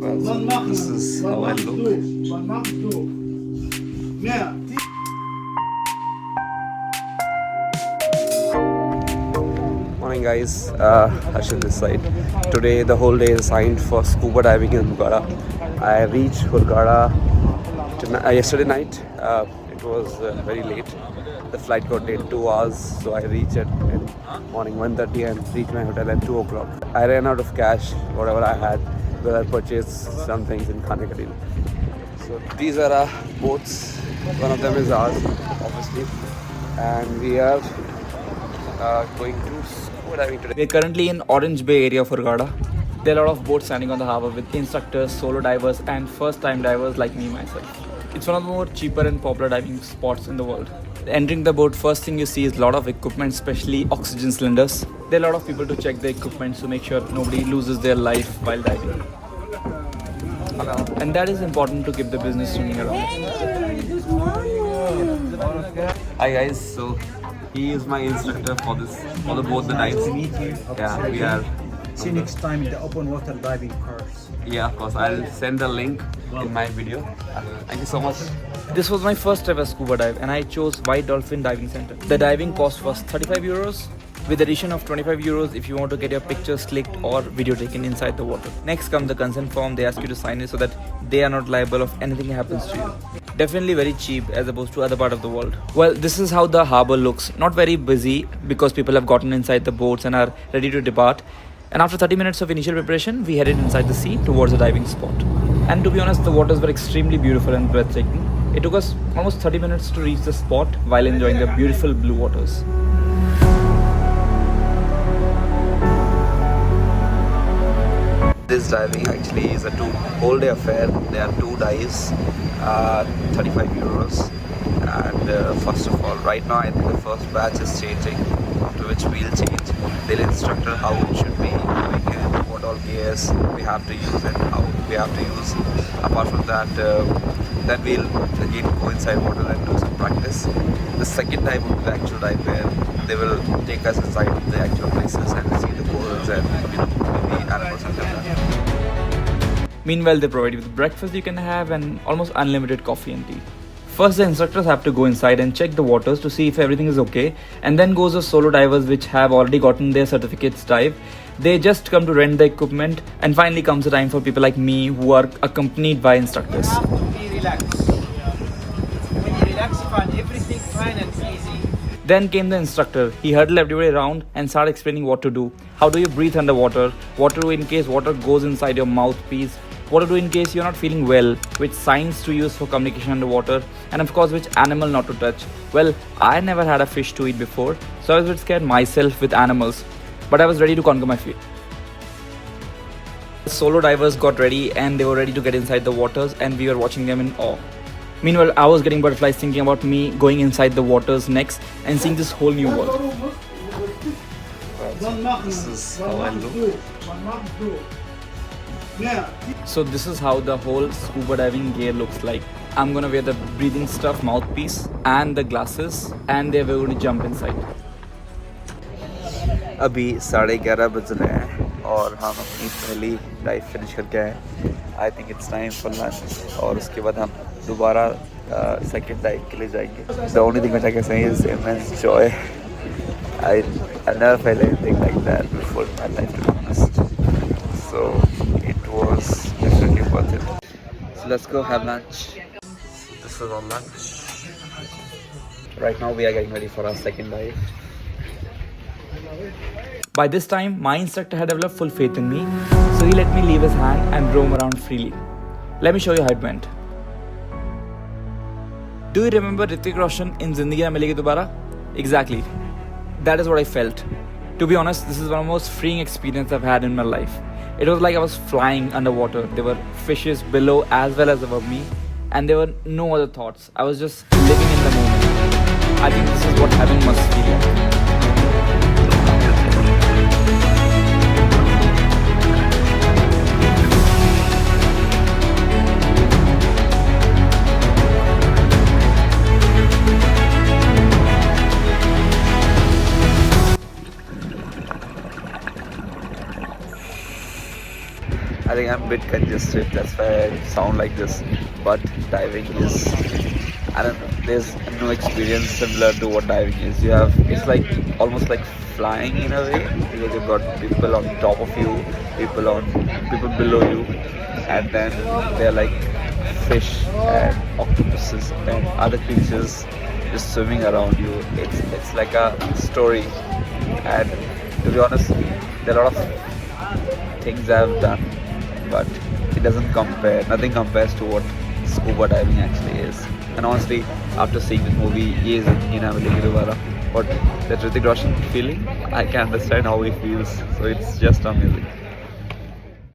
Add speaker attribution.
Speaker 1: This is how I look. Morning guys, Harshit this side. Today the whole day is assigned for scuba diving in Hurghada. I reached Hurghada yesterday night. It was very late. The flight got delayed 2 hours, so I reached at morning 1:30 and reached my hotel at 2 o'clock. I ran out of cash, whatever I had, but I purchased some things in Khane Kadil. So these are our boats. One of them is ours, obviously, and we are going to scuba diving today.
Speaker 2: We are currently in Orange Bay area of Hurghada. There are a lot of boats standing on the harbour with instructors, solo divers and first time divers like me myself. It's one of the more cheaper and popular diving spots in the world. Entering the boat, first thing you see is a lot of equipment, especially oxygen cylinders. There are a lot of people to check the equipment to make sure nobody loses their life while diving. And that is important to keep the business running around.
Speaker 1: Hi guys, so he is my instructor for both the dives.
Speaker 3: Meet you.
Speaker 1: Yeah, we are.
Speaker 3: See you next time in the open water diving course.
Speaker 1: Yeah, of course. I'll send the link in my video. Thank you so much.
Speaker 2: This was my first ever scuba dive and I chose White Dolphin Diving Center. The diving cost was 35 euros with addition of 25 euros if you want to get your pictures clicked or video taken inside the water. Next comes the consent form. They ask you to sign it so that they are not liable if anything happens to you. Definitely very cheap as opposed to other part of the world. Well, this is how the harbour looks. Not very busy because people have gotten inside the boats and are ready to depart. And after 30 minutes of initial preparation, we headed inside the sea towards the diving spot. And to be honest, the waters were extremely beautiful and breathtaking. It took us almost 30 minutes to reach the spot while enjoying the beautiful blue waters.
Speaker 1: This diving actually is a whole day affair. There are 2 dives, 35 euros. And first of all, right now I think the first batch is changing, after which we'll change. They'll instruct us how it should be going in, what all gears we have to use and how we have to use. Apart from that, then we'll again go inside water and do some practice. The second dive will be the actual dive where they will take us inside the actual places and see the corals and maybe animals and that.
Speaker 2: Meanwhile, they provide you with breakfast you can have and almost unlimited coffee and tea. First, the instructors have to go inside and check the waters to see if everything is okay, and then goes the solo divers which have already gotten their certificates dive. They just come to rent the equipment, and finally comes the time for people like me who are accompanied by instructors.
Speaker 4: You have to be relaxed. When you relax, you find everything fine and easy.
Speaker 2: Then came the instructor. He hurdled everybody around and started explaining what to do. How do you breathe underwater? What to do in case water goes inside your mouthpiece? What to do in case you're not feeling well? Which signs to use for communication underwater? And of course, which animal not to touch? Well, I never had a fish to eat before, so I was a bit scared myself with animals. But I was ready to conquer my fear. The solo divers got ready and they were ready to get inside the waters, and we were watching them in awe. Meanwhile, I was getting butterflies thinking about me going inside the waters next and seeing this whole new world.
Speaker 1: This is how I look.
Speaker 2: So this is how the whole scuba diving gear looks like. I'm gonna wear the breathing stuff, mouthpiece and the glasses, and then we're going to jump inside.
Speaker 1: अभी 11:30 बज रहे हैं और हम अपनी पहली dive finish करके आए. I think it's time for lunch और उसके बाद हम दोबारा सेकेंड डाइव के लिए जाएंगे. The only thing which I can say is immense Joy. I never felt anything like that before in my life, to be honest. So it was definitely worth it. So let's go have lunch. This is our lunch. Right now we are getting ready for our second dive.
Speaker 2: By this time, my instructor had developed full faith in me, so he let me leave his hand and roam around freely. Let me show you how it went. Do you remember Hrithik Roshan in Zindagi Na Milegi Dobara? Exactly. That is what I felt. To be honest, this is one of the most freeing experiences I've had in my life. It was like I was flying underwater. There were fishes below as well as above me, and there were no other thoughts. I was just living in the moment. I think this is what heaven must feel like.
Speaker 1: I think I'm a bit congested, that's why I sound like this. But diving is, I don't know, there's no experience similar to what diving is. You have, it's like almost like flying in a way, because you've got people on top of you, people below you, and then they're like fish and octopuses and other creatures just swimming around you. It's like a story, and to be honest, there are a lot of things I've done, but it doesn't compare. Nothing compares to what scuba diving actually is. And honestly, after seeing this movie, Ye Zindagi Na Milegi Dobara, what that Hrithik Roshan feeling, I can understand how he feels. So it's just amazing.